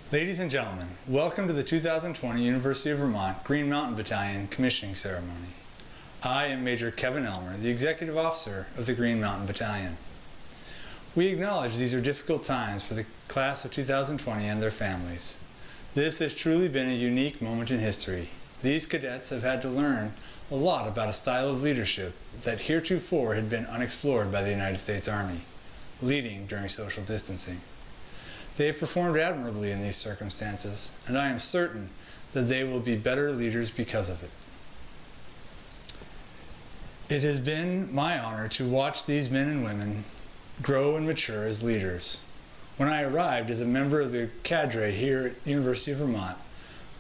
Ladies and gentlemen, welcome to the 2020 University of Vermont Green Mountain Battalion Commissioning Ceremony. I am Major Kevin Elmer, the Executive Officer of the Green Mountain Battalion. We acknowledge these are difficult times for the class of 2020 and their families. This has truly been a unique moment in history. These cadets have had to learn a lot about a style of leadership that heretofore had been unexplored by the United States Army, leading during social distancing. They have performed admirably in these circumstances, and I am certain that they will be better leaders because of it. It has been my honor to watch these men and women grow and mature as leaders. When I arrived as a member of the cadre here at University of Vermont,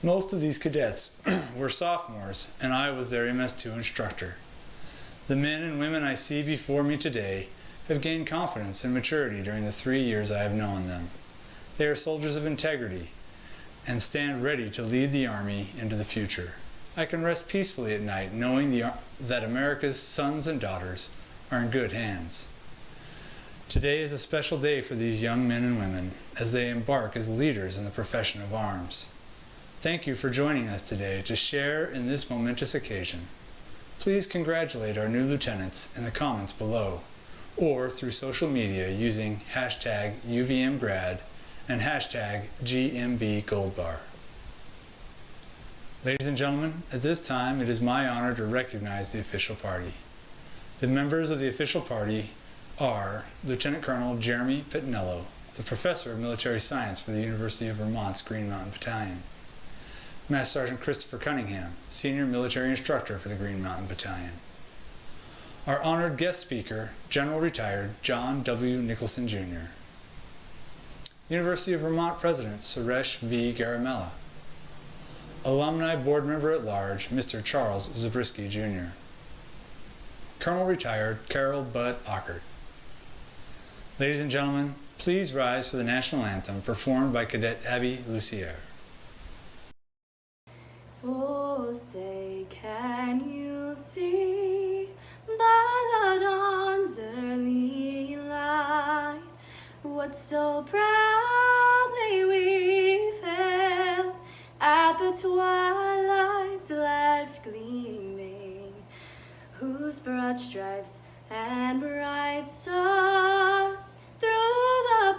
most of these cadets were sophomores, and I was their MS2 instructor. The men and women I see before me today have gained confidence and maturity during the 3 years I have known them. They are soldiers of integrity and stand ready to lead the Army into the future. I can rest peacefully at night knowing that America's sons and daughters are in good hands. Today is a special day for these young men and women as they embark as leaders in the profession of arms. Thank you for joining us today to share in this momentous occasion. Please congratulate our new lieutenants in the comments below or through social media using hashtag UVMgrad and hashtag GMB Goldbar. Ladies and gentlemen, at this time it is my honor to recognize the official party. The members of the official party are Lieutenant Colonel Jeremy Pitnello, the Professor of Military Science for the University of Vermont's Green Mountain Battalion. Master Sergeant Christopher Cunningham, Senior Military Instructor for the Green Mountain Battalion. Our honored guest speaker, General Retired John W. Nicholson, Jr. University of Vermont President Suresh V. Garamella. Alumni Board Member at Large, Mr. Charles Zabriskie, Jr. Colonel Retired Carol Bud Ockert. Ladies and gentlemen, please rise for the National Anthem performed by Cadet Abby Lucier. Oh, say, can you see by the dawn's early light what so proudly we felt at the twilight's last gleaming, whose broad stripes and bright stars through the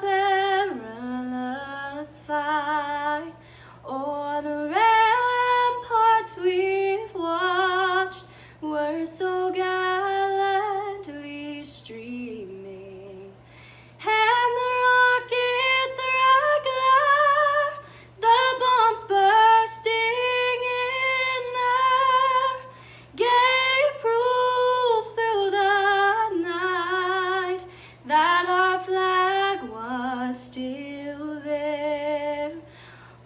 perilous fight o'er the ramparts we've watched were so gallantly streaming, and the rockets' regular, the bombs bursting in air, gave proof through the night that our flag was still there.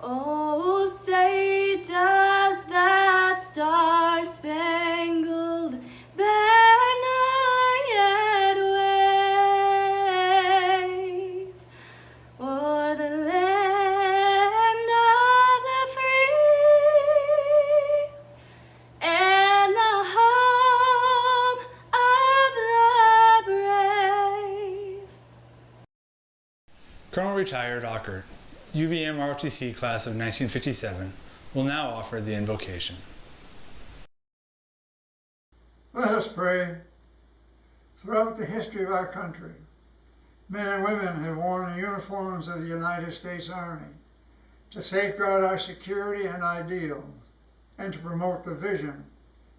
Oh, say, does that star-spangled banner yet wave o'er the land of the free and the home of the brave? Colonel Retired Ockert, UVM ROTC Class of 1957, will now offer the invocation. Let us pray. Throughout the history of our country, men and women have worn the uniforms of the United States Army to safeguard our security and ideals and to promote the vision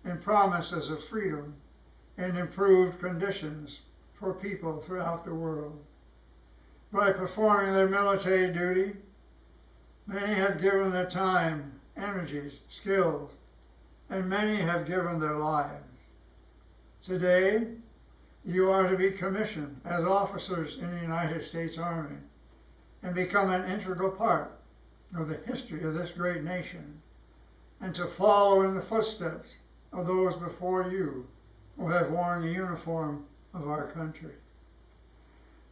and promises of freedom and improved conditions for people throughout the world. By performing their military duty, many have given their time, energies, skills, and many have given their lives. Today, you are to be commissioned as officers in the United States Army and become an integral part of the history of this great nation, and to follow in the footsteps of those before you who have worn the uniform of our country.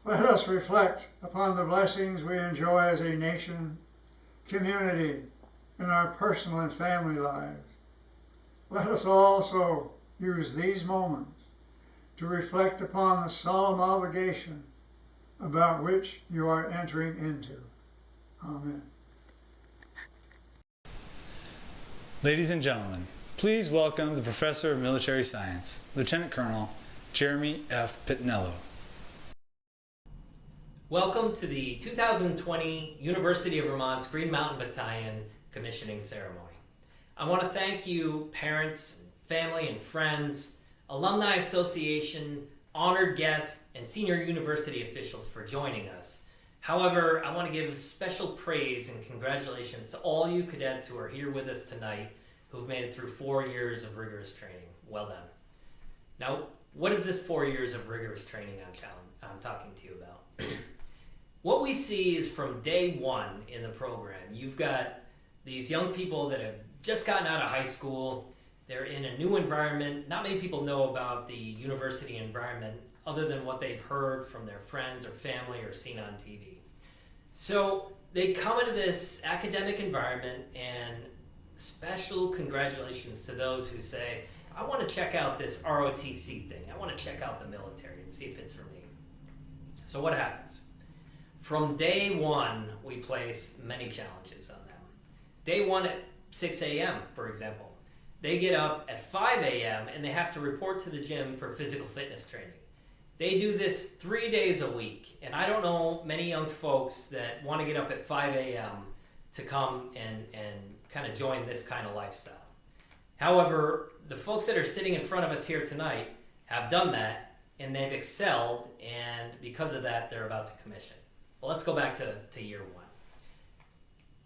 Let us reflect upon the blessings we enjoy as a nation, community, in our personal and family lives. Let us also use these moments to reflect upon the solemn obligation about which you are entering into. Amen. Ladies and gentlemen, please welcome the Professor of Military Science, Lieutenant Colonel Jeremy F. Pitnello. Welcome to the 2020 University of Vermont's Green Mountain Battalion Commissioning Ceremony. I want to thank you, parents, family, and friends, Alumni Association, honored guests, and senior university officials for joining us. However, I want to give special praise and congratulations to all you cadets who are here with us tonight who've made it through 4 years of rigorous training. Well done. Now, what is this 4 years of rigorous training I'm talking to you about? What we see is from day one in the program, you've got these young people that have just gotten out of high school. They're in a new environment. Not many people know about the university environment other than what they've heard from their friends or family or seen on TV. So they come into this academic environment, and special congratulations to those who say, I want to check out this ROTC thing. I want to check out the military and see if it's for me. So what happens? From day one, we place many challenges on them. Day one at 6 a.m., for example. They get up at 5 a.m. and they have to report to the gym for physical fitness training. They do this 3 days a week, and I don't know many young folks that want to get up at 5 a.m. to come and kind of join this kind of lifestyle. However, the folks that are sitting in front of us here tonight have done that, and they've excelled, and because of that, they're about to commission. Well, let's go back to year one.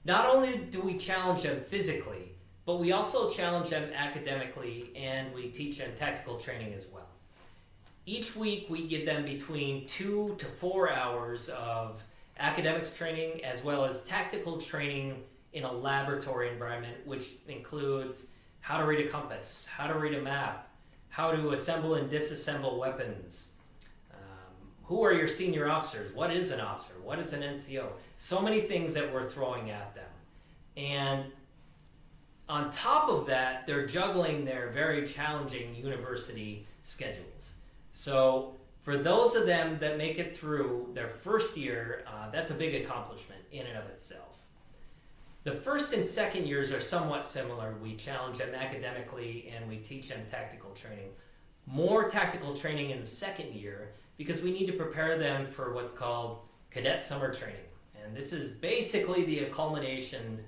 Not only do we challenge them physically, but we also challenge them academically, and we teach them tactical training as well. Each week, we give them between 2 to 4 hours of academics training as well as tactical training in a laboratory environment, which includes how to read a compass, how to read a map, how to assemble and disassemble weapons. Who are your senior officers? What is an officer? What is an NCO? So many things that we're throwing at them. And on top of that, they're juggling their very challenging university schedules. So for those of them that make it through their first year, that's a big accomplishment in and of itself. The first and second years are somewhat similar. We challenge them academically and we teach them tactical training. More tactical training in the second year because we need to prepare them for what's called cadet summer training. And this is basically the culmination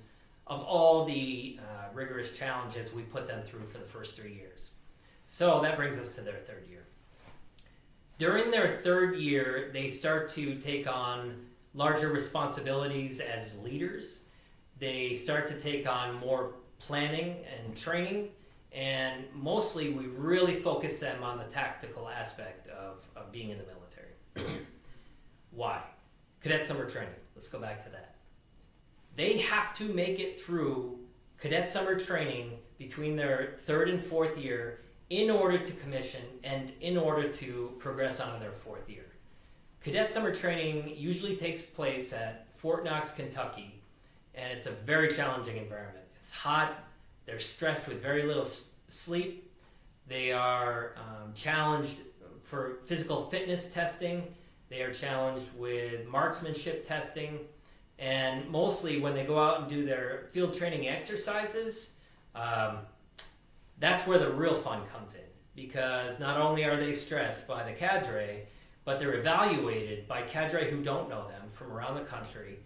of all the rigorous challenges we put them through for the first 3 years. So that brings us to their third year. During their third year, they start to take on larger responsibilities as leaders. They start to take on more planning and training, and mostly we really focus them on the tactical aspect of being in the military. Why? Cadet summer training. Let's go back to that. They have to make it through cadet summer training between their third and fourth year in order to commission and in order to progress on to their fourth year. Cadet summer training usually takes place at Fort Knox, Kentucky, and it's a very challenging environment. It's hot, they're stressed with very little sleep, they are challenged for physical fitness testing, they are challenged with marksmanship testing, and mostly when they go out and do their field training exercises, that's where the real fun comes in, because not only are they stressed by the cadre, but they're evaluated by cadre who don't know them from around the country,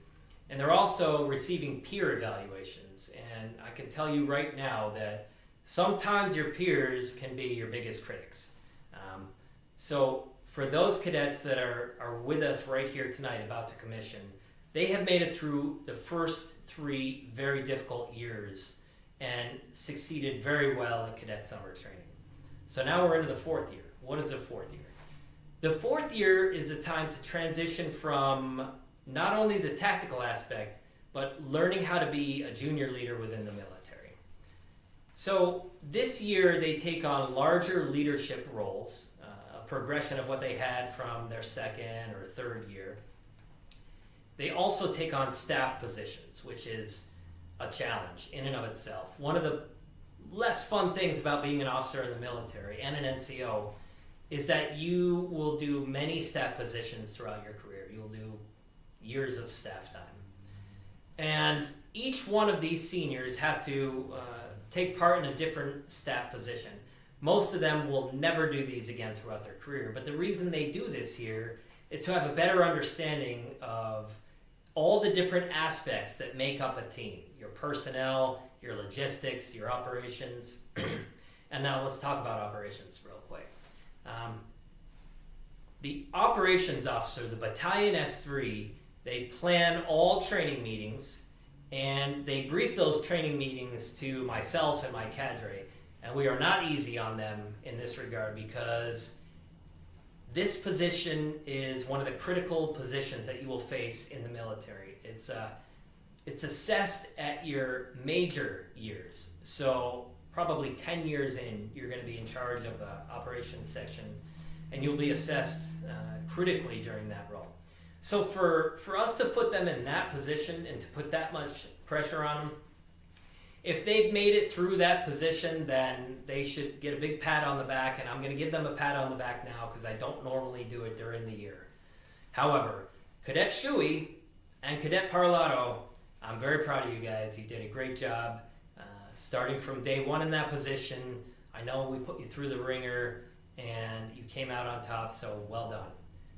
and they're also receiving peer evaluations. And I can tell you right now that sometimes your peers can be your biggest critics. So for those cadets that are with us right here tonight about to commission, they have made it through the first 3 very difficult years and succeeded very well at cadet summer training. So now we're into the fourth year. What is the fourth year? The fourth year is a time to transition from not only the tactical aspect, but learning how to be a junior leader within the military. So this year they take on larger leadership roles, a progression of what they had from their second or third year. They also take on staff positions, which is a challenge in and of itself. One of the less fun things about being an officer in the military and an NCO is that you will do many staff positions throughout your career. You'll do years of staff time. And each one of these seniors has to take part in a different staff position. Most of them will never do these again throughout their career, but the reason they do this here is to have a better understanding of all the different aspects that make up a team. Your personnel, your logistics, your operations. And now let's talk about operations real quick. The operations officer, the battalion S3, they plan all training meetings, and they brief those training meetings to myself and my cadre. And we are not easy on them in this regard, because this position is one of the critical positions that you will face in the military. It's assessed at your major years. So probably 10 years in, you're going to be in charge of the operations section, and you'll be assessed critically during that role. So for us to put them in that position and to put that much pressure on them, if they've made it through that position, then they should get a big pat on the back, and I'm going to give them a pat on the back now because I don't normally do it during the year. However, Cadet Shuey and Cadet Parlato, I'm very proud of you guys. You did a great job starting from day one in that position. I know we put you through the ringer, and you came out on top, so well done.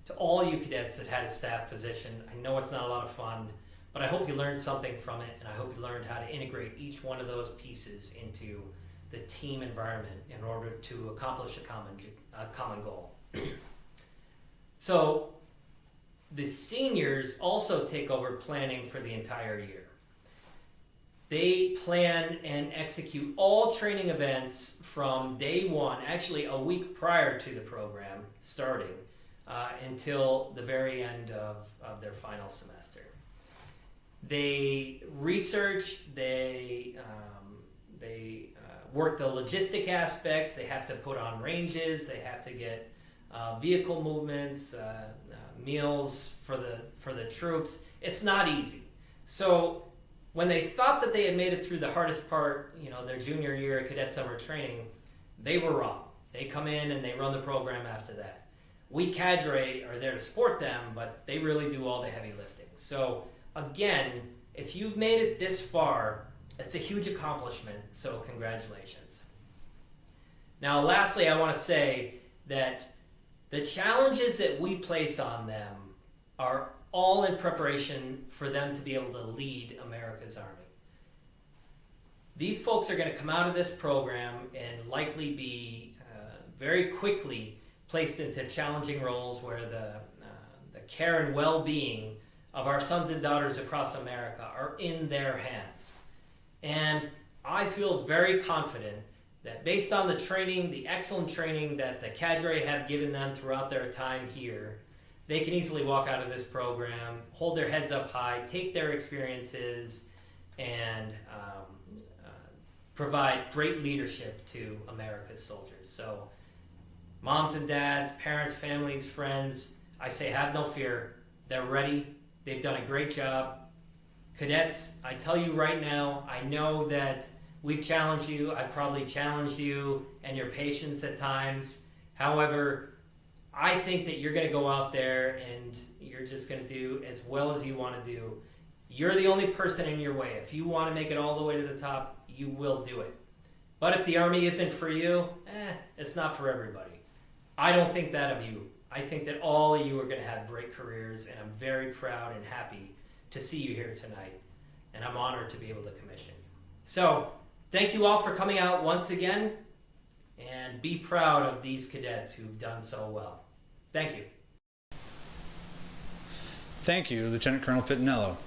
To all you cadets that had a staff position, I know it's not a lot of fun, but I hope you learned something from it, and I hope you learned how to integrate each one of those pieces into the team environment in order to accomplish a common goal. So the seniors also take over planning for the entire year. They plan and execute all training events from day one, actually a week prior to the program starting, until the very end of their final semester. They research, they work the logistic aspects, they have to put on ranges, they have to get vehicle movements, meals for the troops. It's not easy. So when they thought that they had made it through the hardest part, their junior year of cadet summer training, they were wrong. They come in and they run the program after that. We cadre are there to support them, but they really do all the heavy lifting. So again, if you've made it this far, it's a huge accomplishment, so congratulations. Now, lastly, I want to say that the challenges that we place on them are all in preparation for them to be able to lead America's Army. These folks are going to come out of this program and likely be very quickly placed into challenging roles where the care and well-being of our sons and daughters across America are in their hands. And I feel very confident that based on the training, the excellent training that the cadre have given them throughout their time here, they can easily walk out of this program, hold their heads up high, take their experiences, and provide great leadership to America's soldiers. So moms and dads, parents, families, friends, I say have no fear. They're ready. They've done a great job. Cadets, I tell you right now, I know that we've challenged you. I've probably challenged you and your patience at times. However, I think that you're going to go out there and you're just going to do as well as you want to do. You're the only person in your way. If you want to make it all the way to the top, you will do it. But if the Army isn't for you, it's not for everybody. I don't think that of you. I think that all of you are going to have great careers, and I'm very proud and happy to see you here tonight. And I'm honored to be able to commission you. So, thank you all for coming out once again, and be proud of these cadets who've done so well. Thank you. Thank you, Lieutenant Colonel Pittinello.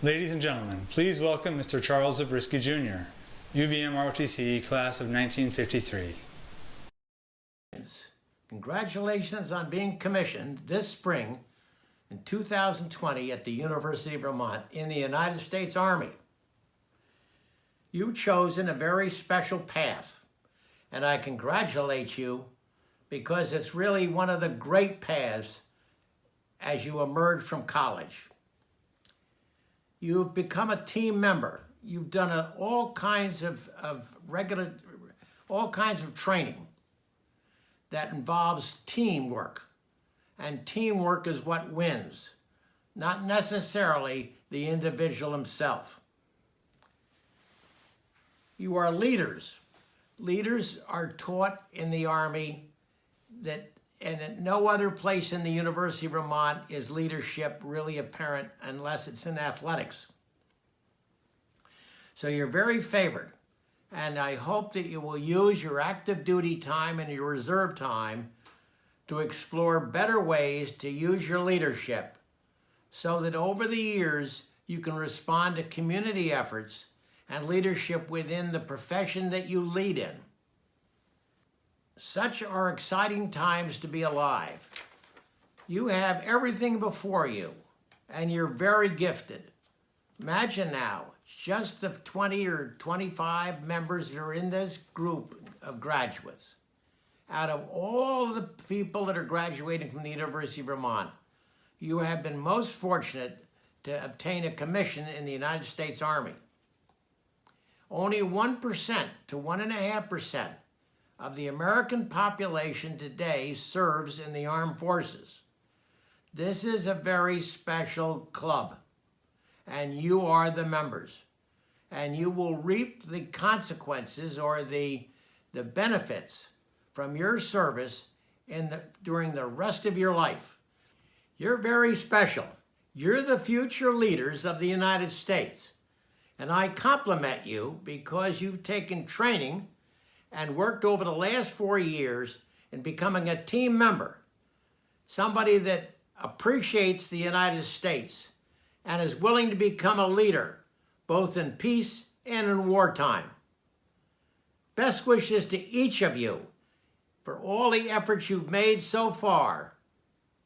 Ladies and gentlemen, please welcome Mr. Charles Zabriskie Jr., UVM ROTC, class of 1953. Congratulations on being commissioned this spring in 2020 at the University of Vermont in the United States Army. You've chosen a very special path, and I congratulate you because it's really one of the great paths as you emerge from college. You've become a team member. You've done all kinds of training that involves teamwork. And teamwork is what wins, not necessarily the individual himself. You are leaders. Leaders are taught in the Army and at no other place in the University of Vermont is leadership really apparent unless it's in athletics. So you're very favored, and I hope that you will use your active duty time and your reserve time to explore better ways to use your leadership so that over the years you can respond to community efforts and leadership within the profession that you lead in. Such are exciting times to be alive. You have everything before you, and you're very gifted. Imagine now, just the 20 or 25 members that are in this group of graduates. Out of all the people that are graduating from the University of Vermont, you have been most fortunate to obtain a commission in the United States Army. Only 1% to 1.5% of the American population today serves in the armed forces. This is a very special club, and you are the members. And you will reap the consequences or the benefits from your service during the rest of your life. You're very special. You're the future leaders of the United States. And I compliment you because you've taken training and worked over the last 4 years in becoming a team member, somebody that appreciates the United States and is willing to become a leader, both in peace and in wartime. Best wishes to each of you for all the efforts you've made so far,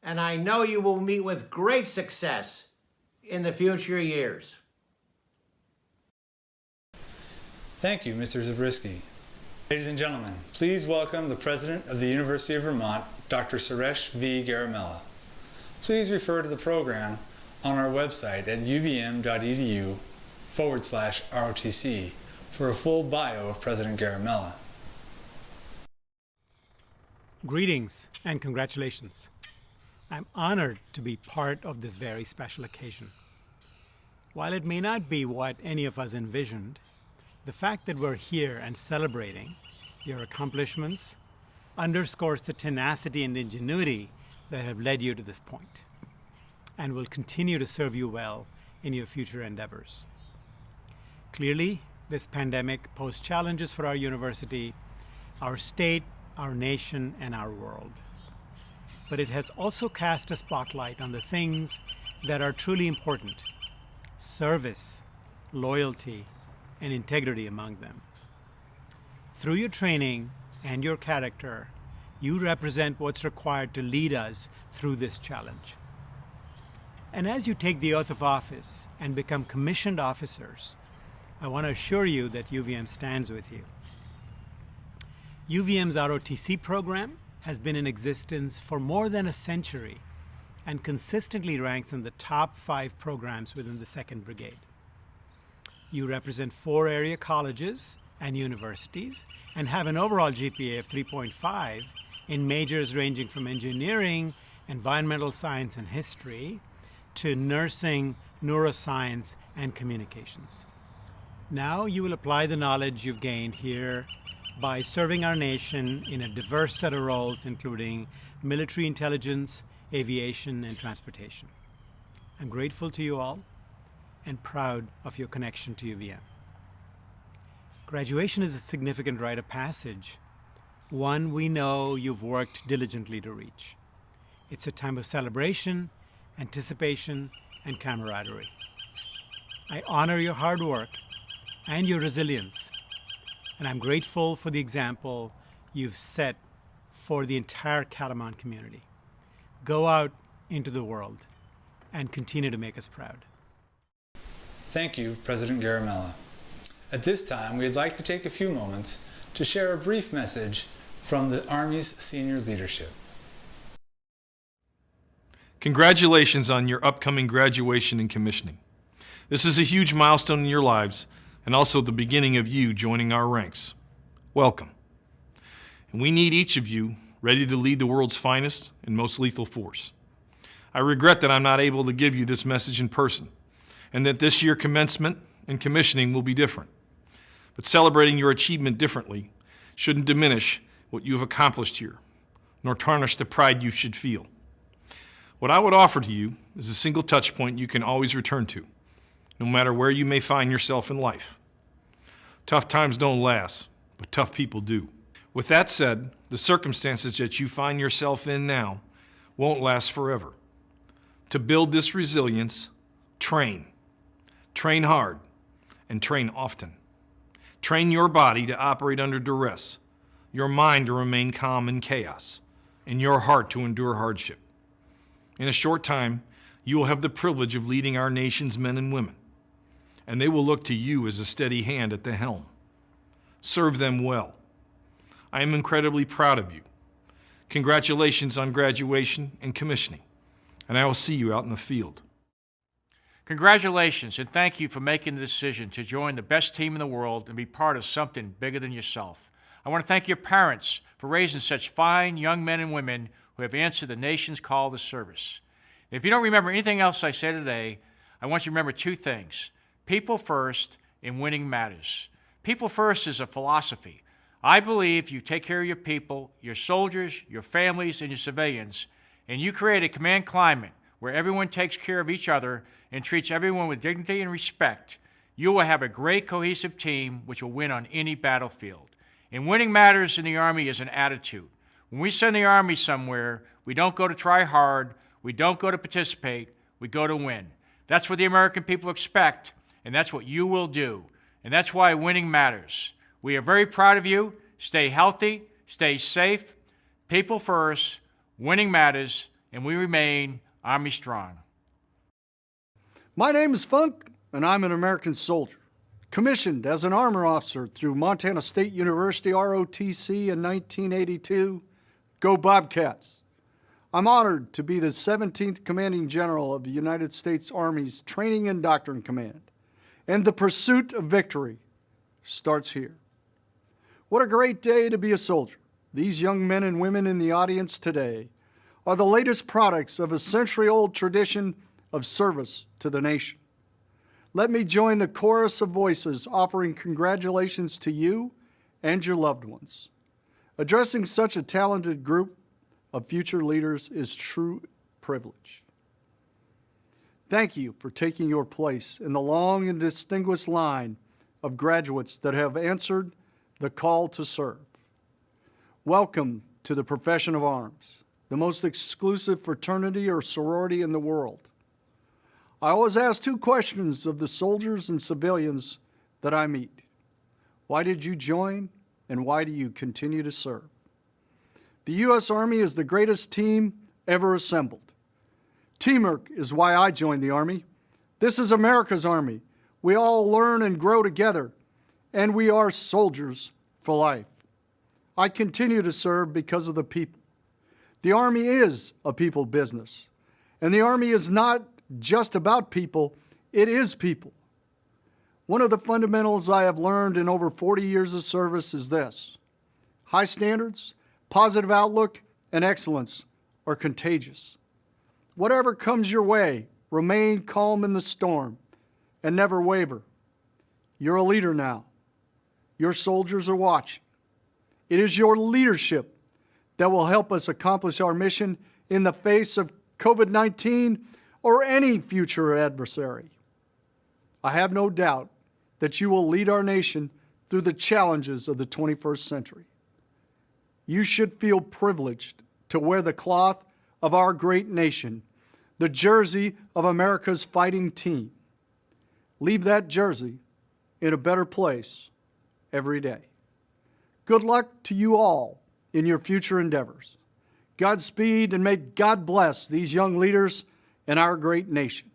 and I know you will meet with great success in the future years. Thank you, Mr. Zabriskie. Ladies and gentlemen, please welcome the President of the University of Vermont, Dr. Suresh V. Garamella. Please refer to the program on our website at uvm.edu/ROTC for a full bio of President Garamella. Greetings and congratulations. I'm honored to be part of this very special occasion. While it may not be what any of us envisioned, the fact that we're here and celebrating your accomplishments underscores the tenacity and ingenuity that have led you to this point and will continue to serve you well in your future endeavors. Clearly, this pandemic posed challenges for our university, our state, our nation, and our world. But it has also cast a spotlight on the things that are truly important: service, loyalty, and integrity among them. Through your training and your character, you represent what's required to lead us through this challenge. And as you take the oath of office and become commissioned officers, I want to assure you that UVM stands with you. UVM's ROTC program has been in existence for more than a century and consistently ranks in the top 5 programs within the 2nd Brigade. You represent 4 area colleges and universities and have an overall GPA of 3.5 in majors ranging from engineering, environmental science and history, to nursing, neuroscience, and communications. Now you will apply the knowledge you've gained here by serving our nation in a diverse set of roles, including military intelligence, aviation, and transportation. I'm grateful to you all and proud of your connection to UVM. Graduation is a significant rite of passage, one we know you've worked diligently to reach. It's a time of celebration, anticipation, and camaraderie. I honor your hard work and your resilience, and I'm grateful for the example you've set for the entire Catamount community. Go out into the world and continue to make us proud. Thank you, President Garamella. At this time, we'd like to take a few moments to share a brief message from the Army's senior leadership. Congratulations on your upcoming graduation and commissioning. This is a huge milestone in your lives and also the beginning of you joining our ranks. Welcome. And we need each of you ready to lead the world's finest and most lethal force. I regret that I'm not able to give you this message in person and that this year commencement and commissioning will be different. But celebrating your achievement differently shouldn't diminish what you have accomplished here, nor tarnish the pride you should feel. What I would offer to you is a single touch point you can always return to, no matter where you may find yourself in life. Tough times don't last, but tough people do. With that said, the circumstances that you find yourself in now won't last forever. To build this resilience, train. Train hard and train often. Train your body to operate under duress, your mind to remain calm in chaos, and your heart to endure hardship. In a short time, you will have the privilege of leading our nation's men and women, and they will look to you as a steady hand at the helm. Serve them well. I am incredibly proud of you. Congratulations on graduation and commissioning, and I will see you out in the field. Congratulations, and thank you for making the decision to join the best team in the world and be part of something bigger than yourself. I want to thank your parents for raising such fine young men and women who have answered the nation's call to service. And if you don't remember anything else I said today, I want you to remember two things: people first and winning matters. People first is a philosophy. I believe you take care of your people, your soldiers, your families, and your civilians, and you create a command climate where everyone takes care of each other and treats everyone with dignity and respect, you will have a great cohesive team which will win on any battlefield. And winning matters in the Army is an attitude. When we send the Army somewhere, we don't go to try hard, we don't go to participate, we go to win. That's what the American people expect, and that's what you will do. And that's why winning matters. We are very proud of you. Stay healthy, stay safe, people first, winning matters, and we remain Army strong. My name is Funk, and I'm an American soldier. Commissioned as an armor officer through Montana State University ROTC in 1982, go Bobcats. I'm honored to be the 17th Commanding General of the United States Army's Training and Doctrine Command, and the pursuit of victory starts here. What a great day to be a soldier. These young men and women in the audience today are the latest products of a century-old tradition of service to the nation. Let me join the chorus of voices offering congratulations to you and your loved ones. Addressing such a talented group of future leaders is true privilege. Thank you for taking your place in the long and distinguished line of graduates that have answered the call to serve. Welcome to the profession of arms, the most exclusive fraternity or sorority in the world. I always ask two questions of the soldiers and civilians that I meet. Why did you join, and why do you continue to serve? The U.S. Army is the greatest team ever assembled. Teamwork is why I joined the Army. This is America's Army. We all learn and grow together, and we are soldiers for life. I continue to serve because of the people. The Army is a people business, and the Army is not just about people, it is people. One of the fundamentals I have learned in over 40 years of service is this: high standards, positive outlook, and excellence are contagious. Whatever comes your way, remain calm in the storm and never waver. You're a leader now. Your soldiers are watching. It is your leadership that will help us accomplish our mission in the face of COVID-19 or any future adversary. I have no doubt that you will lead our nation through the challenges of the 21st century. You should feel privileged to wear the cloth of our great nation, the jersey of America's fighting team. Leave that jersey in a better place every day. Good luck to you all in your future endeavors. Godspeed, and may God bless these young leaders and our great nation.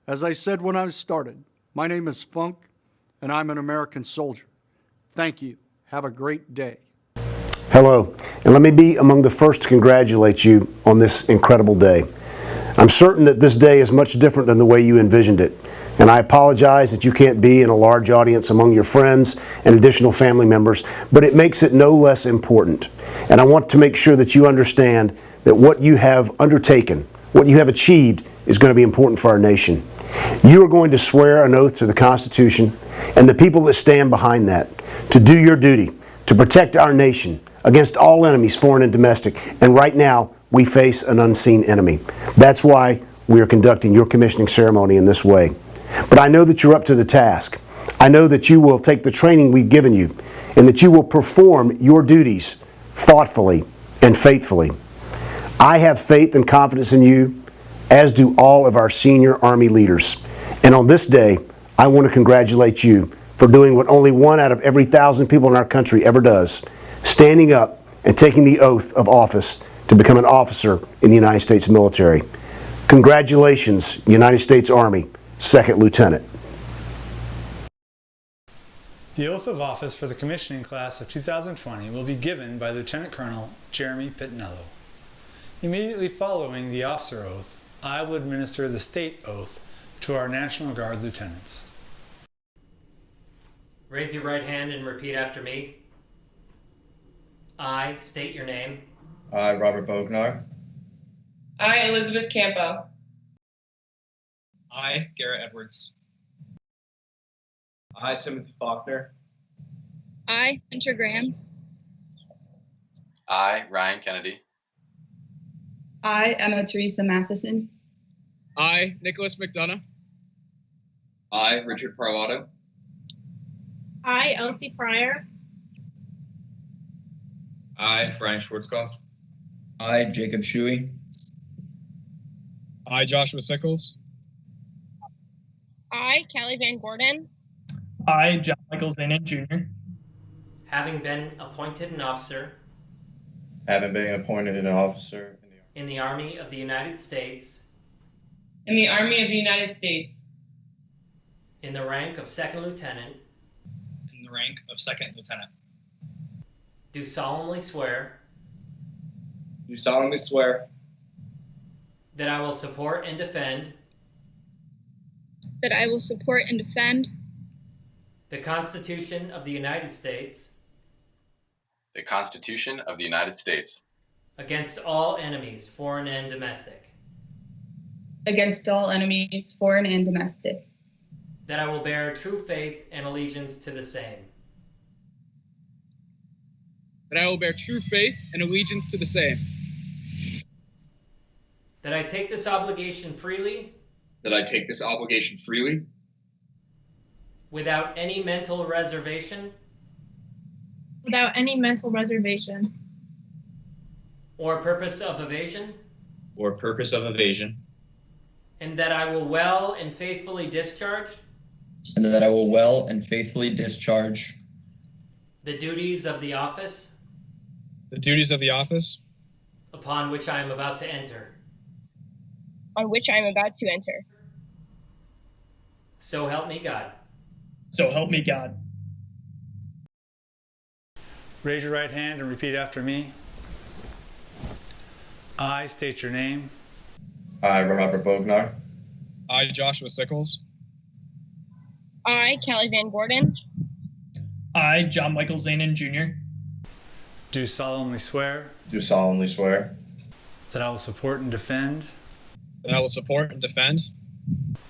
As I said when I started, my name is Funk, and I'm an American soldier. Thank you. Have a great day. Hello, and let me be among the first to congratulate you on this incredible day. I'm certain that this day is much different than the way you envisioned it, and I apologize that you can't be in a large audience among your friends and additional family members, but it makes it no less important. And I want to make sure that you understand that what you have undertaken, what you have achieved, is going to be important for our nation. You are going to swear an oath to the Constitution and the people that stand behind that to do your duty, to protect our nation against all enemies, foreign and domestic. And right now, we face an unseen enemy. That's why we are conducting your commissioning ceremony in this way. But I know that you're up to the task. I know that you will take the training we've given you and that you will perform your duties thoughtfully and faithfully. I have faith and confidence in you, as do all of our senior Army leaders. And on this day, I want to congratulate you for doing what only 1 out of every 1,000 people in our country ever does, standing up and taking the oath of office to become an officer in the United States military. Congratulations, United States Army, Second Lieutenant. The oath of office for the commissioning class of 2020 will be given by Lieutenant Colonel Jeremy Pitnello. Immediately following the officer oath, I will administer the state oath to our National Guard lieutenants. Raise your right hand and repeat after me. I state your name. I, Robert Bognar. I, Elizabeth Campo. I, Garrett Edwards. I, Timothy Faulkner. I, Hunter Graham. I, Ryan Kennedy. I, Emma Teresa Matheson. I, Nicholas McDonough. I, Richard Parwato. I, Elsie Pryor. I, Brian Schwarzkopf. I, Jacob Shuey. I, Joshua Sickles. I, Callie Van Gordon. I, John Michael Zanin Jr. Having been appointed an officer Having been appointed an officer in the Army of the United States In the Army of the United States. in the rank of Second Lieutenant, In the rank of Second Lieutenant. do solemnly swear do solemnly swear that I will support and defend That I will support and defend the Constitution of the United States The Constitution of the United States. against all enemies, foreign and domestic. against all enemies, foreign and domestic. That I will bear true faith and allegiance to the same. That I will bear true faith and allegiance to the same. That I take this obligation freely that I take this obligation freely without any mental reservation Without any mental reservation or purpose of evasion. or purpose of evasion, And that I will well and faithfully discharge and that I will well and faithfully discharge the duties of the office The duties of the office upon which I am about to enter. On which I am about to enter. So help me God. So help me God. Raise your right hand and repeat after me. I state your name. I, Robert Bognar. I, Joshua Sickles. I, Callie Van Gordon. I, John Michael Zanin Jr. Do solemnly swear Do solemnly swear that I will support and defend That I will support and defend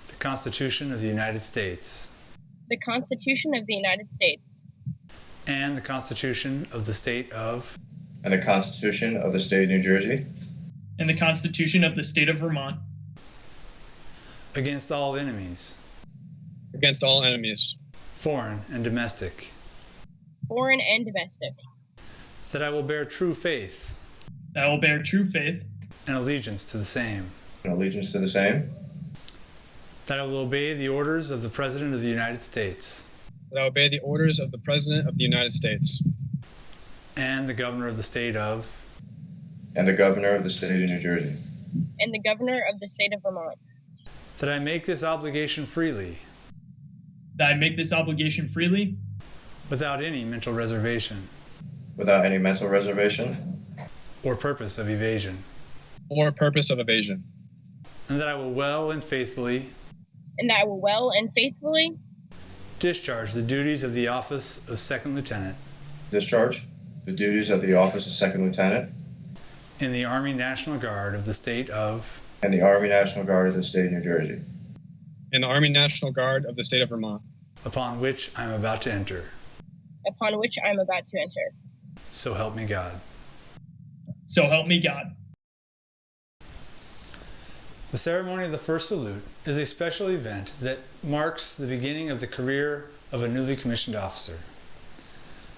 the Constitution of the United States The Constitution of the United States. and the Constitution of the State of and the Constitution of the State of New Jersey and the Constitution of the State of Vermont against all enemies, against all enemies, foreign and domestic, Foreign and domestic. that I will bear true faith that I will bear true faith and allegiance to the same, and allegiance to the same, that I will obey the orders of the President of the United States that I will obey the orders of the President of the United States and the Governor of the State of and the Governor of the State of New Jersey, And the Governor of the State of Vermont. that I make this obligation freely that I make this obligation freely without any mental reservation without any mental reservation or purpose of evasion, or purpose of evasion, and that I will well and faithfully And that I will well and faithfully discharge the duties of the office of Second Lieutenant discharge the duties of the office of Second Lieutenant in the Army National Guard of the State of and the Army National Guard of the State of New Jersey in the Army National Guard of the state of Vermont, upon which I am about to enter. upon which I am about to enter. So help me God. So help me God. The ceremony of the first salute is a special event that marks the beginning of the career of a newly commissioned officer.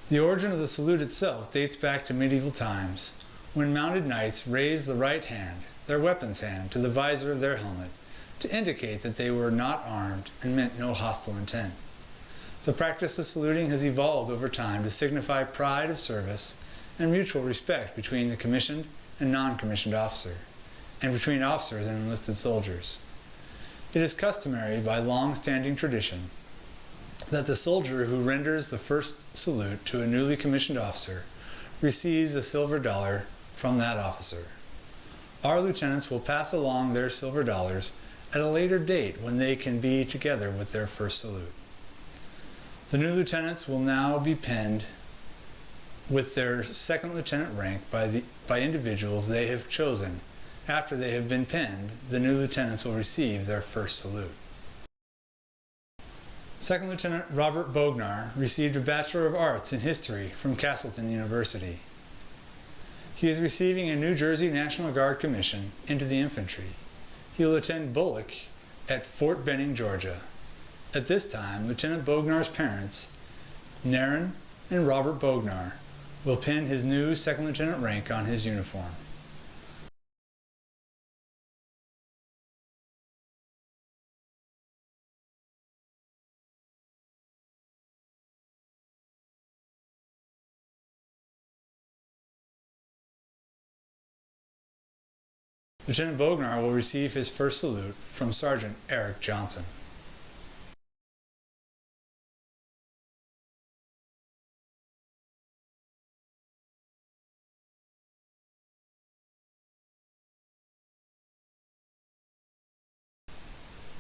The origin of the salute itself dates back to medieval times, when mounted knights raised the right hand, their weapon's hand, to the visor of their helmet to indicate that they were not armed and meant no hostile intent. The practice of saluting has evolved over time to signify pride of service and mutual respect between the commissioned and non-commissioned officer, and between officers and enlisted soldiers. It is customary by long-standing tradition that the soldier who renders the first salute to a newly commissioned officer receives a silver dollar from that officer. Our lieutenants will pass along their silver dollars at a later date when they can be together with their first salute. The new lieutenants will now be pinned with their second lieutenant rank by individuals they have chosen. After they have been pinned, the new lieutenants will receive their first salute. Second Lieutenant Robert Bognar received a Bachelor of Arts in History from Castleton University. He is receiving a New Jersey National Guard commission into the infantry. He will attend Bullock at Fort Benning, Georgia. At this time, Lieutenant Bognar's parents, Naren and Robert Bognar, will pin his new second lieutenant rank on his uniform. Lieutenant Bognar will receive his first salute from Sergeant Eric Johnson.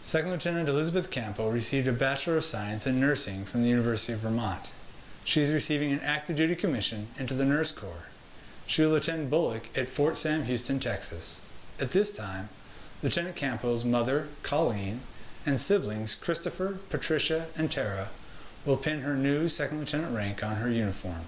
Second Lieutenant Elizabeth Campo received a Bachelor of Science in Nursing from the University of Vermont. She is receiving an active duty commission into the Nurse Corps. She will attend Bullock at Fort Sam Houston, Texas. At this time, Lieutenant Campo's mother, Colleen, and siblings, Christopher, Patricia, and Tara, will pin her new second lieutenant rank on her uniform.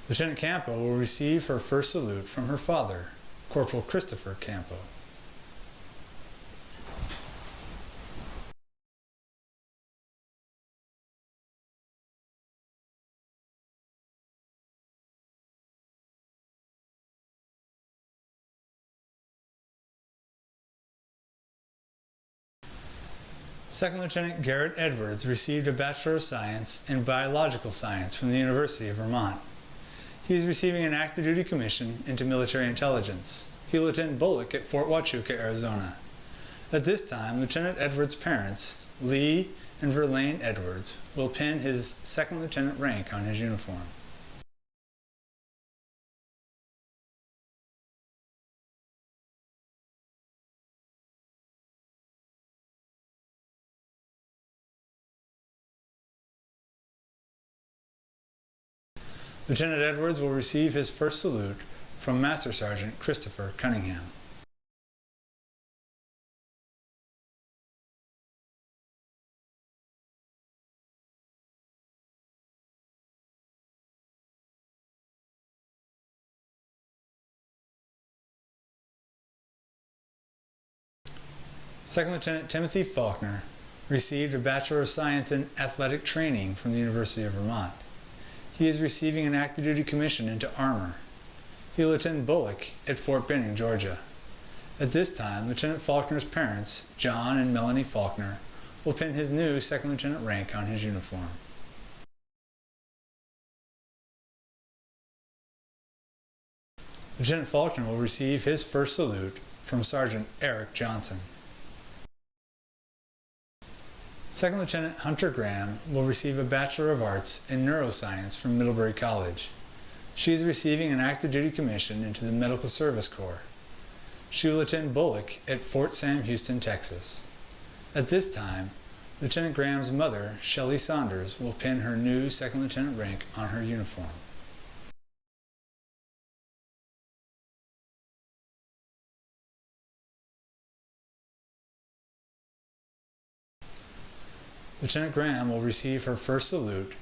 Lieutenant Campo will receive her first salute from her father, Corporal Christopher Campo. Second Lieutenant Garrett Edwards received a Bachelor of Science in Biological Science from the University of Vermont. He is receiving an active duty commission into military intelligence. He will attend Bullock at Fort Huachuca, Arizona. At this time, Lieutenant Edwards' parents, Lee and Verlaine Edwards, will pin his second lieutenant rank on his uniform. Lieutenant Edwards will receive his first salute from Master Sergeant Christopher Cunningham. Second Lieutenant Timothy Faulkner received a Bachelor of Science in Athletic Training from the University of Vermont. He is receiving an active duty commission into armor. He will attend Bullock at Fort Benning, Georgia. At this time, Lieutenant Faulkner's parents, John and Melanie Faulkner, will pin his new second lieutenant rank on his uniform. Lieutenant Faulkner will receive his first salute from Sergeant Eric Johnson. Second Lieutenant Hunter Graham will receive a Bachelor of Arts in Neuroscience from Middlebury College. She is receiving an active duty commission into the Medical Service Corps. She will attend Bullock at Fort Sam Houston, Texas. At this time, Lieutenant Graham's mother, Shelley Saunders, will pin her new second lieutenant rank on her uniform. Lieutenant Graham will receive her first salute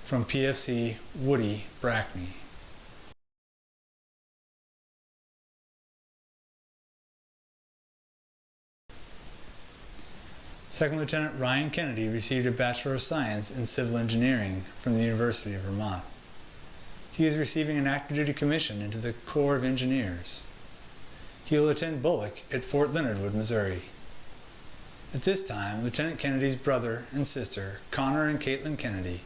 from PFC Woody Brackney. Second Lieutenant Ryan Kennedy received a Bachelor of Science in Civil Engineering from the University of Vermont. He is receiving an active duty commission into the Corps of Engineers. He will attend Bullock at Fort Leonard Wood, Missouri. At this time, Lieutenant Kennedy's brother and sister, Connor and Caitlin Kennedy,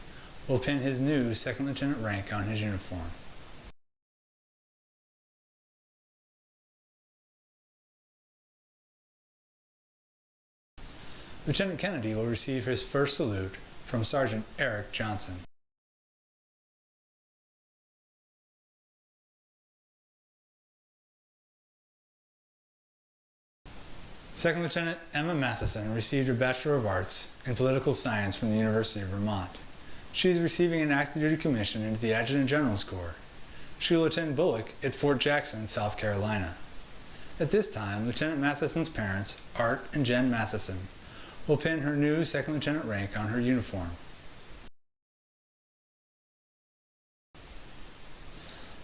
will pin his new second lieutenant rank on his uniform. Lieutenant Kennedy will receive his first salute from Sergeant Eric Johnson. Second Lieutenant Emma Matheson received her Bachelor of Arts in Political Science from the University of Vermont. She is receiving an active duty commission into the Adjutant General's Corps. She will attend Bullock at Fort Jackson, South Carolina. At this time, Lieutenant Matheson's parents, Art and Jen Matheson, will pin her new second lieutenant rank on her uniform.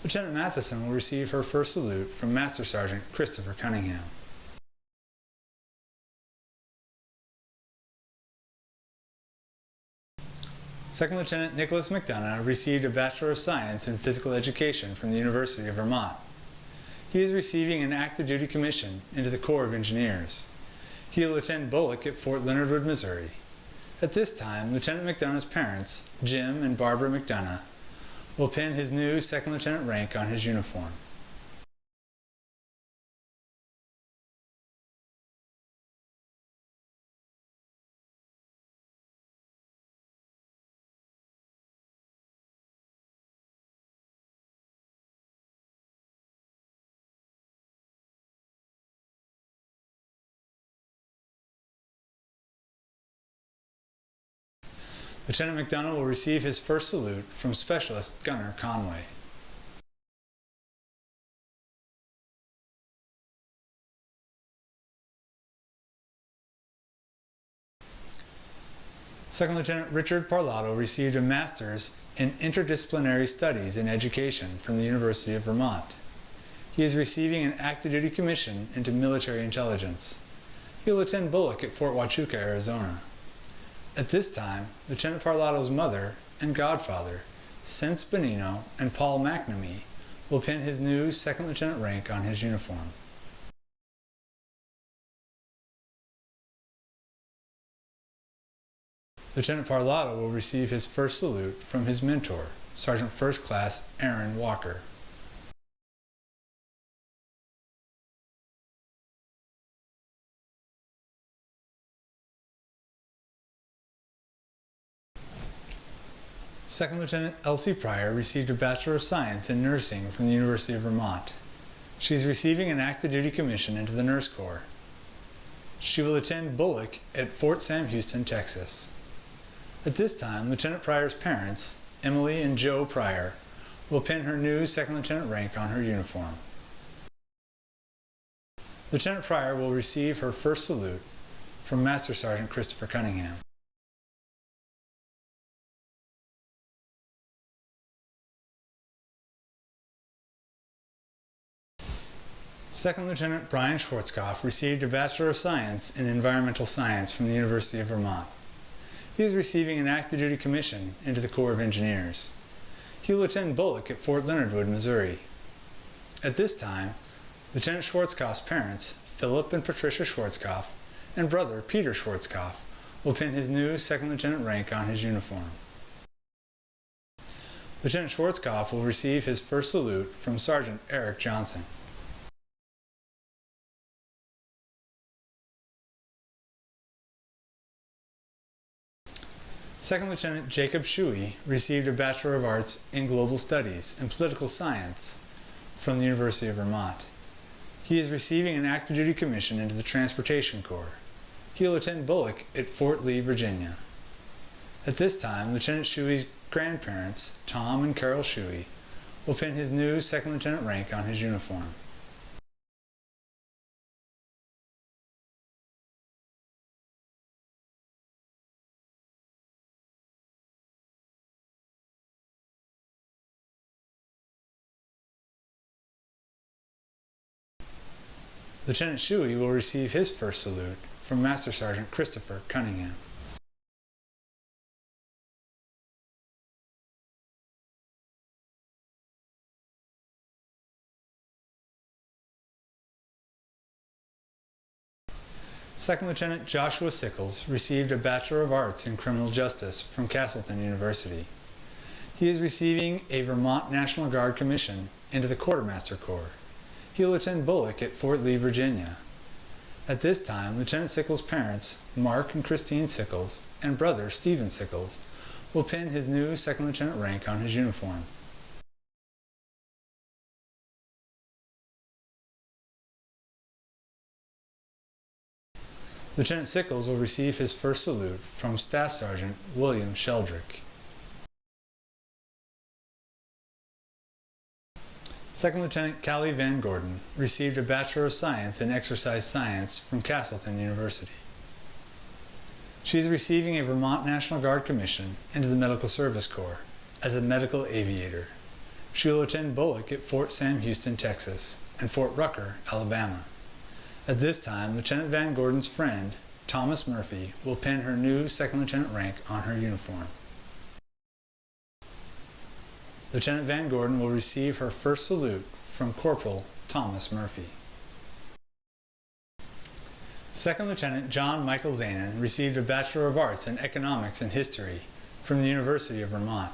Lieutenant Matheson will receive her first salute from Master Sergeant Christopher Cunningham. Second Lieutenant Nicholas McDonough received a Bachelor of Science in Physical Education from the University of Vermont. He is receiving an active duty commission into the Corps of Engineers. He will attend Bullock at Fort Leonard Wood, Missouri. At this time, Lieutenant McDonough's parents, Jim and Barbara McDonough, will pin his new second lieutenant rank on his uniform. Lieutenant McDonough will receive his first salute from Specialist Gunner Conway. Second Lieutenant Richard Parlato received a Master's in Interdisciplinary Studies in Education from the University of Vermont. He is receiving an active duty commission into military intelligence. He will attend Bullock at Fort Huachuca, Arizona. At this time, Lieutenant Parlato's mother and godfather, Sense Benino and Paul McNamee, will pin his new second lieutenant rank on his uniform. Lieutenant Parlato will receive his first salute from his mentor, Sergeant First Class Aaron Walker. Second Lieutenant Elsie Pryor received a Bachelor of Science in Nursing from the University of Vermont. She is receiving an active duty commission into the Nurse Corps. She will attend Bullock at Fort Sam Houston, Texas. At this time, Lieutenant Pryor's parents, Emily and Joe Pryor, will pin her new second lieutenant rank on her uniform. Lieutenant Pryor will receive her first salute from Master Sergeant Christopher Cunningham. Second Lieutenant Brian Schwarzkopf received a Bachelor of Science in Environmental Science from the University of Vermont. He is receiving an active duty commission into the Corps of Engineers. He will attend Bullock at Fort Leonard Wood, Missouri. At this time, Lieutenant Schwarzkopf's parents, Philip and Patricia Schwarzkopf, and brother, Peter Schwarzkopf, will pin his new second lieutenant rank on his uniform. Lieutenant Schwarzkopf will receive his first salute from Sergeant Eric Johnson. Second Lieutenant Jacob Shuey received a Bachelor of Arts in Global Studies and Political Science from the University of Vermont. He is receiving an active duty commission into the Transportation Corps. He will attend Bullock at Fort Lee, Virginia. At this time, Lieutenant Shuey's grandparents, Tom and Carol Shuey, will pin his new second lieutenant rank on his uniform. Lieutenant Shuey will receive his first salute from Master Sergeant Christopher Cunningham. Second Lieutenant Joshua Sickles received a Bachelor of Arts in Criminal Justice from Castleton University. He is receiving a Vermont National Guard commission into the Quartermaster Corps. He will attend Bullock at Fort Lee, Virginia. At this time, Lieutenant Sickles' parents, Mark and Christine Sickles, and brother, Stephen Sickles, will pin his new second lieutenant rank on his uniform. Lieutenant Sickles will receive his first salute from Staff Sergeant William Sheldrick. Second Lieutenant Callie Van Gordon received a Bachelor of Science in Exercise Science from Castleton University. She is receiving a Vermont National Guard commission into the Medical Service Corps as a medical aviator. She will attend Bullock at Fort Sam Houston, Texas, and Fort Rucker, Alabama. At this time, Lieutenant Van Gordon's friend, Thomas Murphy, will pin her new second lieutenant rank on her uniform. Lieutenant Van Gordon will receive her first salute from Corporal Thomas Murphy. Second Lieutenant John Michael Zanin received a Bachelor of Arts in Economics and History from the University of Vermont.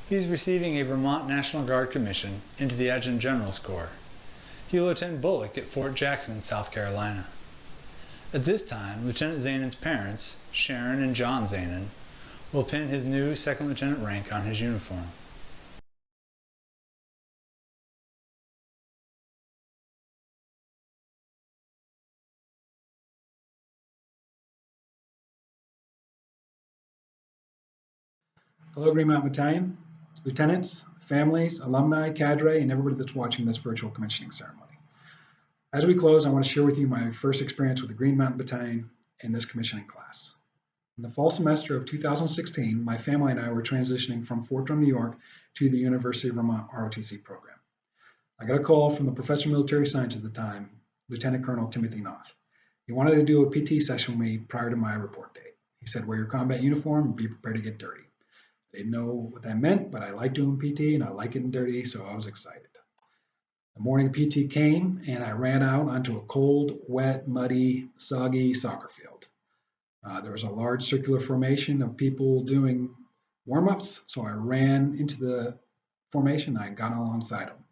He is receiving a Vermont National Guard commission into the Adjutant General's Corps. He will attend Bullock at Fort Jackson, South Carolina. At this time, Lieutenant Zanin's parents, Sharon and John Zanin, will pin his new second lieutenant rank on his uniform. Hello, Green Mountain Battalion, lieutenants, families, alumni, cadre, and everybody that's watching this virtual commissioning ceremony. As we close, I want to share with you my first experience with the Green Mountain Battalion in this commissioning class. In the fall semester of 2016, my family and I were transitioning from Fort Drum, New York to the University of Vermont ROTC program. I got a call from the professor of military science at the time, Lieutenant Colonel Timothy Knopf. He wanted to do a PT session with me prior to my report date. He said, wear your combat uniform and be prepared to get dirty. I didn't know what that meant, but I like doing PT and I like getting dirty, so I was excited. The morning PT came and I ran out onto a cold, wet, muddy, soggy soccer field. There was a large circular formation of people doing warm-ups, so I ran into the formation. I got alongside them.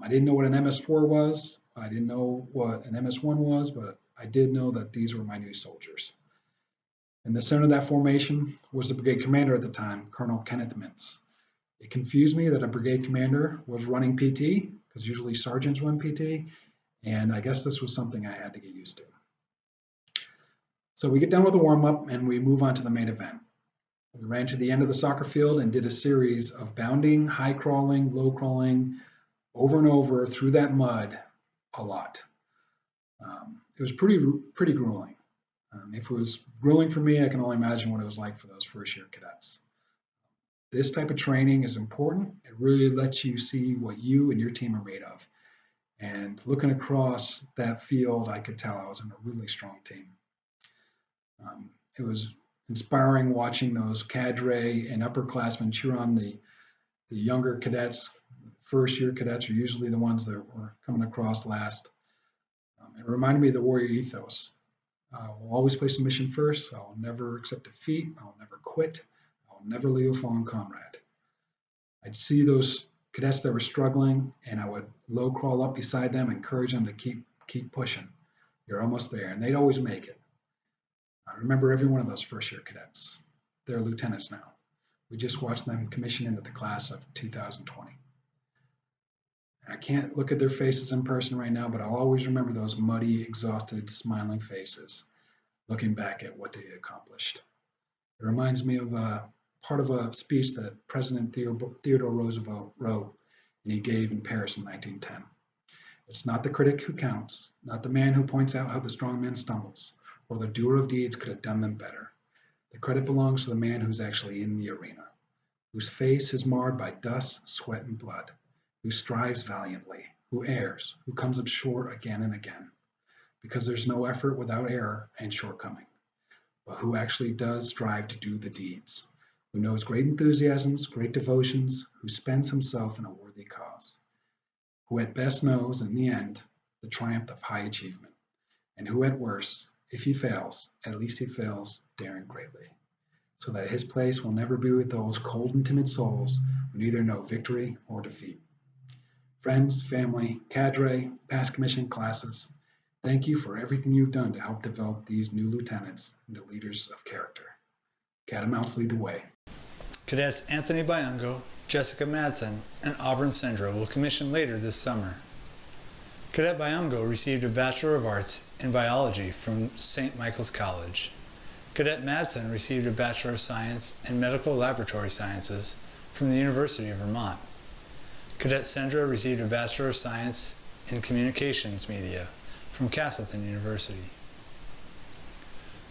I didn't know what an MS-4 was. I didn't know what an MS-1 was, but I did know that these were my new soldiers. In the center of that formation was the brigade commander at the time, Colonel Kenneth Mintz. It confused me that a brigade commander was running PT, because usually sergeants run PT, and I guess this was something I had to get used to. So we get done with the warm-up and we move on to the main event. We ran to the end of the soccer field and did a series of bounding, high crawling, low crawling, over and over through that mud a lot. It was pretty grueling. If it was grueling for me, I can only imagine what it was like for those first-year cadets. This type of training is important. It really lets you see what you and your team are made of. And looking across that field, I could tell I was in a really strong team. It was inspiring watching those cadre and upperclassmen cheer on the younger cadets. First-year cadets are usually the ones that were coming across last. It reminded me of the warrior ethos. We'll always place the mission first. I will never accept defeat. I will never quit. I will never leave a fallen comrade. I'd see those cadets that were struggling, and I would low crawl up beside them, encourage them to keep pushing. You're almost there, and they'd always make it. I remember every one of those first-year cadets. They're lieutenants now. We just watched them commission into the class of 2020. I can't look at their faces in person right now, but I'll always remember those muddy, exhausted, smiling faces, looking back at what they accomplished. It reminds me of part of a speech that President Theodore Roosevelt wrote and he gave in Paris in 1910. It's not the critic who counts, not the man who points out how the strong man stumbles, or the doer of deeds could have done them better. The credit belongs to the man who's actually in the arena, whose face is marred by dust, sweat, and blood, who strives valiantly, who errs, who comes up short again and again, because there's no effort without error and shortcoming, but who actually does strive to do the deeds, who knows great enthusiasms, great devotions, who spends himself in a worthy cause, who at best knows, in the end, the triumph of high achievement, and who at worst, if he fails, at least he fails daring greatly, so that his place will never be with those cold and timid souls who neither know victory or defeat. Friends, family, cadre, past commissioned classes, thank you for everything you've done to help develop these new lieutenants into leaders of character. Catamounts lead the way. Cadets Anthony Byungo, Jessica Madsen, and Auburn Sendra will commission later this summer. Cadet Byungo received a Bachelor of Arts in Biology from St. Michael's College. Cadet Madsen received a Bachelor of Science in Medical Laboratory Sciences from the University of Vermont. Cadet Sendra received a Bachelor of Science in Communications Media from Castleton University.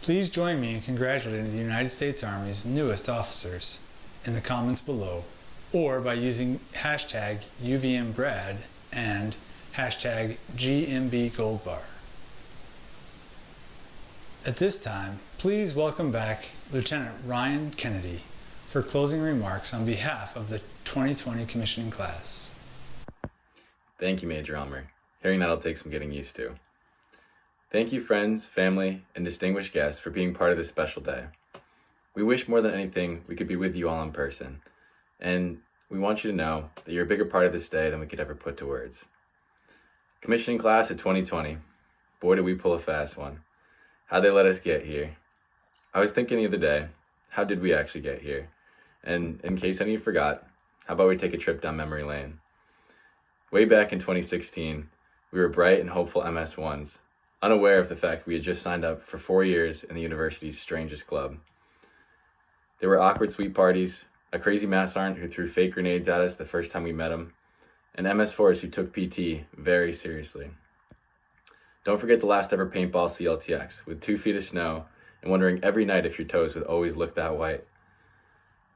Please join me in congratulating the United States Army's newest officers in the comments below, or by using hashtag UVMgrad and hashtag GMB Goldbar. At this time, please welcome back Lieutenant Ryan Kennedy for closing remarks on behalf of the 2020 commissioning class. Thank you, Major Elmer. Hearing that'll take some getting used to. Thank you, friends, family, and distinguished guests for being part of this special day. We wish more than anything we could be with you all in person, and we want you to know that you're a bigger part of this day than we could ever put to words. Commissioning class of 2020. Boy, did we pull a fast one. How'd they let us get here? I was thinking the other day, how did we actually get here? And in case any of you forgot, how about we take a trip down memory lane? Way back in 2016, we were bright and hopeful MS1s, unaware of the fact we had just signed up for 4 years in the university's strangest club. There were awkward sweet parties, a crazy math sergeant who threw fake grenades at us the first time we met him, and MS4s who took PT very seriously. Don't forget the last ever paintball CLTX with 2 feet of snow and wondering every night if your toes would always look that white.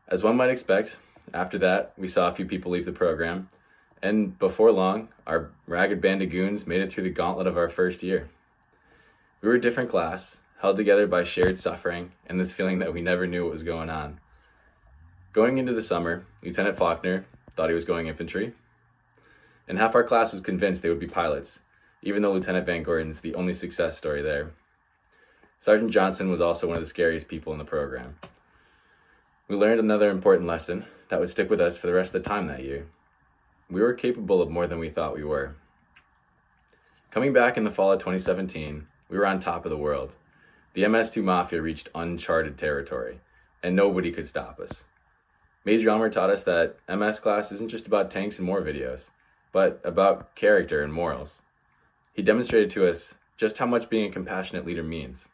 As one might expect, after that, we saw a few people leave the program, and before long, our ragged band of goons made it through the gauntlet of our first year. We were a different class, held together by shared suffering and this feeling that we never knew what was going on. Going into the summer, Lieutenant Faulkner thought he was going infantry, and half our class was convinced they would be pilots, even though Lieutenant Van Gordon's the only success story there. Sergeant Johnson was also one of the scariest people in the program. We learned another important lesson that would stick with us for the rest of the time that year. We were capable of more than we thought we were. Coming back in the fall of 2017, we were on top of the world. The MS-2 Mafia reached uncharted territory, and nobody could stop us. Major Elmer taught us that MS class isn't just about tanks and more videos, but about character and morals. He demonstrated to us just how much being a compassionate leader means.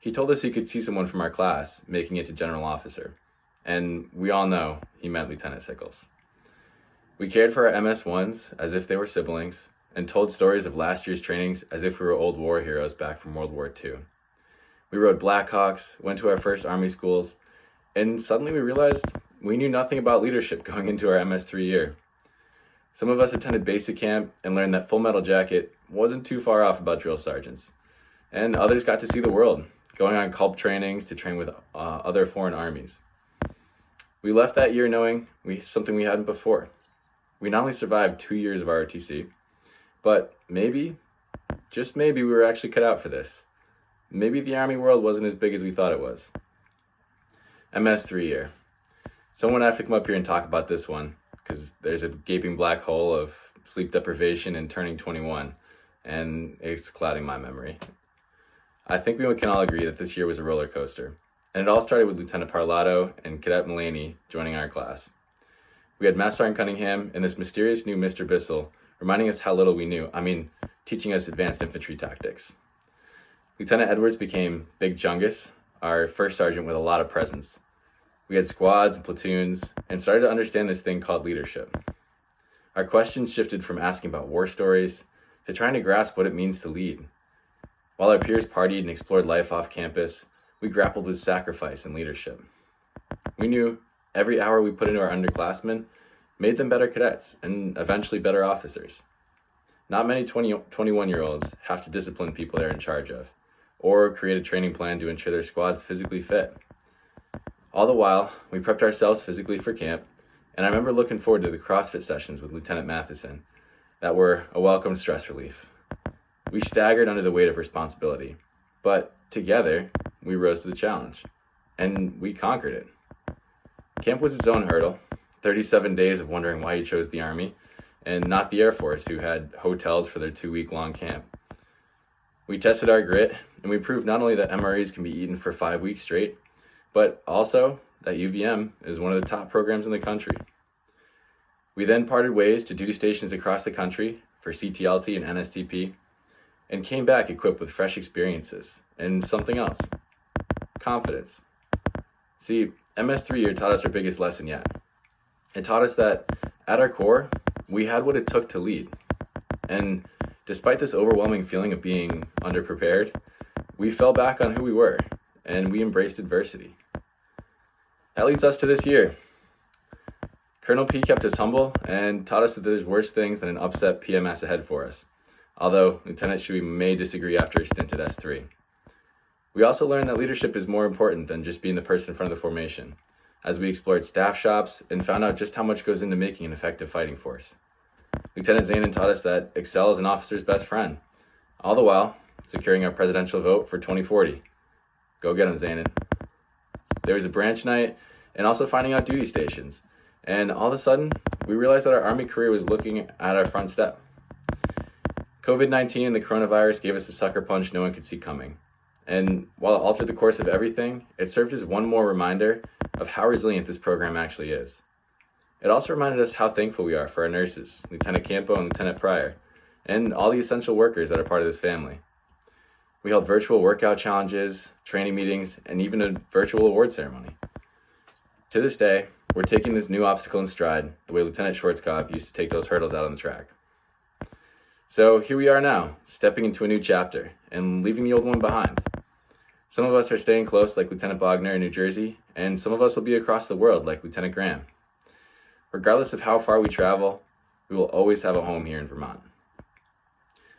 He told us he could see someone from our class making it to general officer, and we all know he meant Lieutenant Sickles. We cared for our MS-1s as if they were siblings, and told stories of last year's trainings as if we were old war heroes back from World War II. We rode Blackhawks, went to our first Army schools, and suddenly we realized we knew nothing about leadership going into our MS-3 year. Some of us attended basic camp and learned that Full Metal Jacket wasn't too far off about drill sergeants. And others got to see the world, going on CULP trainings to train with other foreign armies. We left that year knowing something we hadn't before. We not only survived 2 years of ROTC, but maybe, just maybe, we were actually cut out for this. Maybe the Army world wasn't as big as we thought it was. MS-3 year. Someone would have to come up here and talk about this one, because there's a gaping black hole of sleep deprivation and turning 21, and it's clouding my memory. I think we can all agree that this year was a roller coaster, and it all started with Lieutenant Parlato and Cadet Mullaney joining our class. We had Master Sergeant Cunningham and this mysterious new Mr. Bissell reminding us how little we knew, teaching us advanced infantry tactics. Lieutenant Edwards became Big Chungus, our first sergeant with a lot of presence. We had squads and platoons and started to understand this thing called leadership. Our questions shifted from asking about war stories to trying to grasp what it means to lead. While our peers partied and explored life off campus, we grappled with sacrifice and leadership. We knew every hour we put into our underclassmen made them better cadets and eventually better officers. Not many 21-year-olds have to discipline people they're in charge of, or create a training plan to ensure their squad's physically fit. All the while, we prepped ourselves physically for camp, and I remember looking forward to the CrossFit sessions with Lieutenant Matheson that were a welcome stress relief. We staggered under the weight of responsibility, but together, we rose to the challenge, and we conquered it. Camp was its own hurdle, 37 days of wondering why you chose the Army, and not the Air Force, who had hotels for their 2-week-long camp. We tested our grit, and we proved not only that MREs can be eaten for 5 weeks straight, but also that UVM is one of the top programs in the country. We then parted ways to duty stations across the country for CTLT and NSTP, and came back equipped with fresh experiences and something else: confidence. See, MS3 year taught us our biggest lesson yet. It taught us that at our core, we had what it took to lead. And despite this overwhelming feeling of being underprepared, we fell back on who we were, and we embraced adversity. That leads us to this year. Colonel P kept us humble and taught us that there's worse things than an upset PMS ahead for us, although Lieutenant Shui may disagree after his stint at S3. We also learned that leadership is more important than just being the person in front of the formation, as we explored staff shops and found out just how much goes into making an effective fighting force. Lieutenant Zanin taught us that Excel is an officer's best friend, all the while securing our presidential vote for 2040. Go get him, Zanin. There was a branch night and also finding out duty stations, and all of a sudden, we realized that our Army career was looking at our front step. COVID-19 and the coronavirus gave us a sucker punch no one could see coming. And while it altered the course of everything, it served as one more reminder of how resilient this program actually is. It also reminded us how thankful we are for our nurses, Lieutenant Campo and Lieutenant Pryor, and all the essential workers that are part of this family. We held virtual workout challenges, training meetings, and even a virtual award ceremony. To this day, we're taking this new obstacle in stride the way Lieutenant Schwarzkopf used to take those hurdles out on the track. So here we are now, stepping into a new chapter and leaving the old one behind. Some of us are staying close like Lieutenant Bogner in New Jersey, and some of us will be across the world like Lieutenant Graham. Regardless of how far we travel, we will always have a home here in Vermont.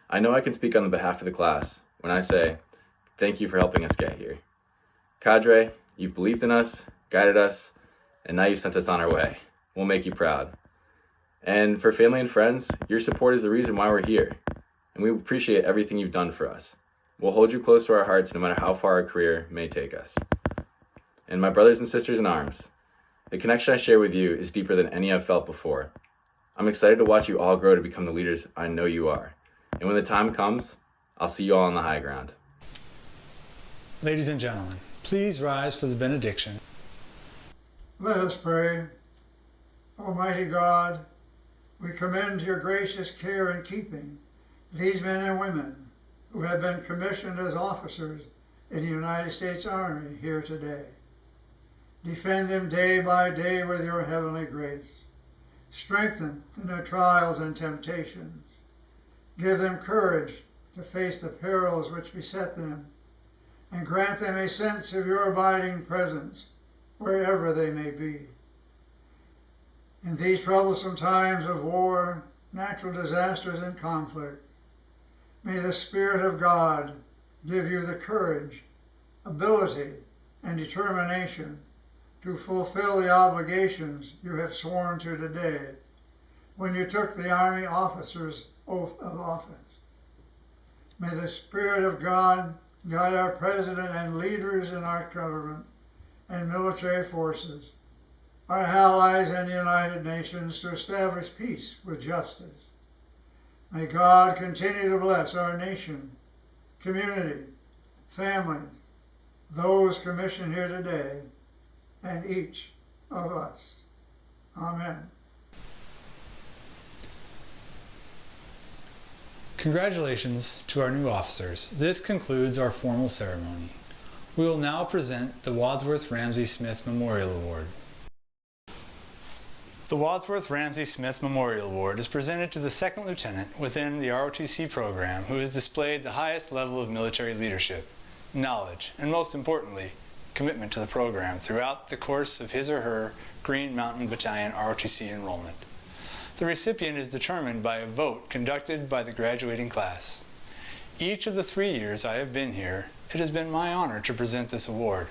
I know I can speak on the behalf of the class when I say, thank you for helping us get here. Cadre, you've believed in us, guided us, and now you've sent us on our way. We'll make you proud. And for family and friends, your support is the reason why we're here, and we appreciate everything you've done for us. We'll hold you close to our hearts no matter how far our career may take us. And my brothers and sisters in arms, the connection I share with you is deeper than any I've felt before. I'm excited to watch you all grow to become the leaders I know you are. And when the time comes, I'll see you all on the high ground. Ladies and gentlemen, please rise for the benediction. Let us pray. Almighty God, we commend to your gracious care and keeping these men and women who have been commissioned as officers in the United States Army here today. Defend them day by day with your heavenly grace. Strengthen in their trials and temptations. Give them courage to face the perils which beset them, and grant them a sense of your abiding presence wherever they may be. In these troublesome times of war, natural disasters, and conflict, may the Spirit of God give you the courage, ability, and determination to fulfill the obligations you have sworn to today when you took the Army officer's oath of office. May the Spirit of God guide our President and leaders in our government and military forces our allies and the United Nations to establish peace with justice. May God continue to bless our nation, community, families, those commissioned here today, and each of us. Amen. Congratulations to our new officers. This concludes our formal ceremony. We will now present the Wadsworth Ramsey Smith Memorial Award. The Wadsworth Ramsey Smith Memorial Award is presented to the second lieutenant within the ROTC program who has displayed the highest level of military leadership, knowledge, and most importantly, commitment to the program throughout the course of his or her Green Mountain Battalion ROTC enrollment. The recipient is determined by a vote conducted by the graduating class. Each of the 3 years I have been here, it has been my honor to present this award.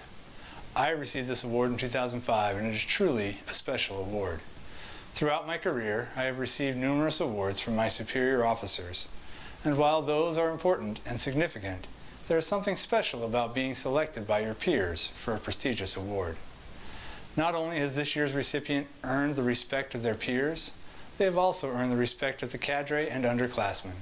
I received this award in 2005, and it is truly a special award. Throughout my career, I have received numerous awards from my superior officers, and while those are important and significant, there is something special about being selected by your peers for a prestigious award. Not only has this year's recipient earned the respect of their peers, they have also earned the respect of the cadre and underclassmen.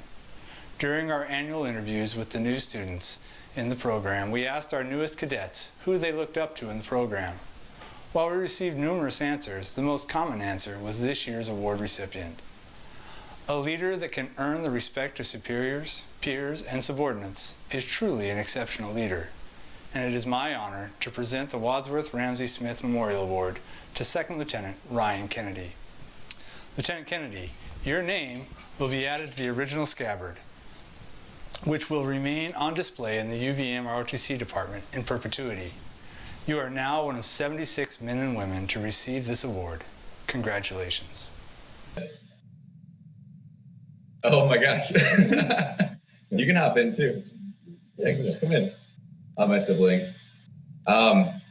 During our annual interviews with the new students in the program, we asked our newest cadets who they looked up to in the program. While we received numerous answers, the most common answer was this year's award recipient. A leader that can earn the respect of superiors, peers, and subordinates is truly an exceptional leader, and it is my honor to present the Wadsworth Ramsey Smith Memorial Award to Second Lieutenant Ryan Kennedy. Lieutenant Kennedy, your name will be added to the original scabbard, which will remain on display in the UVM ROTC department in perpetuity. You are now one of 76 men and women to receive this award. Congratulations. Oh my gosh. You can hop in too. Yeah, just come in. All my siblings. I'm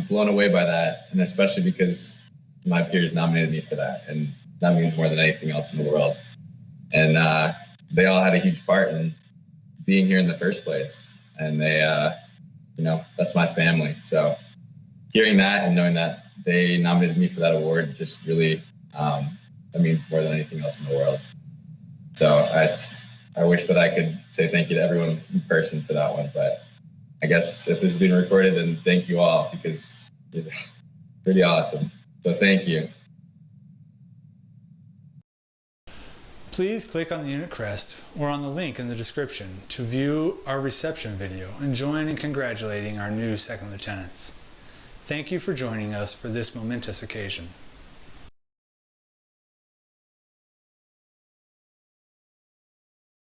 blown away by that, and especially because my peers nominated me for that, and that means more than anything else in the world. And they all had a huge part in being here in the first place, and they, that's my family. So hearing that and knowing that they nominated me for that award just really, that means more than anything else in the world. So I wish that I could say thank you to everyone in person for that one, but I guess if this is being recorded, then thank you all, because you're pretty awesome. So thank you. Please click on the unit crest or on the link in the description to view our reception video and join in congratulating our new second lieutenants. Thank you for joining us for this momentous occasion.